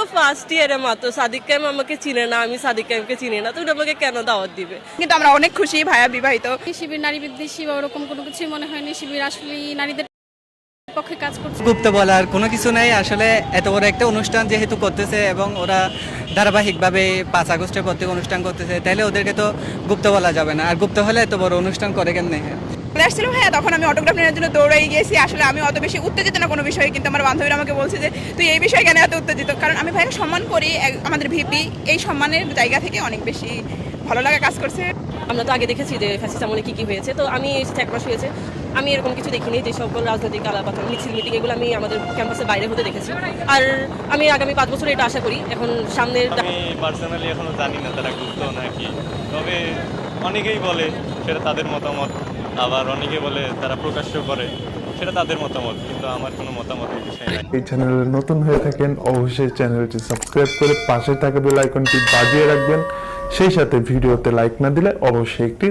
তো ফার্স্ট ইয়ারে মাত্র, সাদিক কায়েম আমাকে চিনে না, আমি সাদিক কায়েমকে চিনি না, তো উনি আমাকে কেন দাওয়াত দিবে? কিন্তু আমরা অনেক খুশি ভাইয়া বিবাহিত। শিবির নারী বিদ্বেষী বা ওরকম কোনো কিছুই মনে হয়নি। শিবির আসলে নারীদের পক্ষে কাজ করছে। গুপ্ত বলার কোনো কিছু নেই আসলে, এত বড় একটা অনুষ্ঠান যেহেতু করতেছে এবং ওরা ধারাবাহিকভাবে 5 আগস্টের পর থেকে অনুষ্ঠান করতেছে, তাহলে ওদেরকে তো গুপ্ত বলা যাবে না। আর গুপ্ত হলে এত বড় অনুষ্ঠান করে কেন? আসছিল ভাইয়া, তখন আমি অটোগ্রাফ নেওয়ার জন্য দৌড়াই গিয়েছি। আসলে আমি অত বেশি উত্তেজিত না কোনো বিষয়ে, কিন্তু আমার বান্ধবীরা আমাকে বলছে যে তুই এই বিষয়ে কেন এত উত্তেজিত, কারণ আমি ভাইকে সম্মান করি। আমাদের ভিপি এই সম্মানের জায়গা থেকে অনেক বেশি ভালো লাগা কাজ করছে। আমরা তো আগে দেখেছি যে ফ্যাসিস্ট আমলে কি হয়েছে, তো আমি এসেছি 1 মাস হয়েছে, আমি এরকম কিছু দেখিনি। যে সকল রাজনৈতিক আলাপাতা মিছিল মিটিং এগুলো আমি আমাদের ক্যাম্পাসের বাইরে হতে দেখেছি। আর আমি আগামী 5 বছর এটা আশা করি। এখন সামনের আমি পার্সোনালি এখনো জানি না তারা গুপ্ত নাকি, তবে অনেকেই বলে সেটা তাদের মতামত, আবার অনেকে বলে তারা প্রকাশ্য করে, সেটা তাদের মতামত, কিন্তু আমার কোনো মতামত এই বিষয়ে নাই। এই চ্যানেলে নতুন হয়ে থাকেন অবশ্যই চ্যানেলটি সাবস্ক্রাইব করে পাশে থাকা বেল আইকনটি বাজিয়ে রাখবেন। সেই সাথে ভিডিওতে লাইক না দিলে অবশ্যই একটি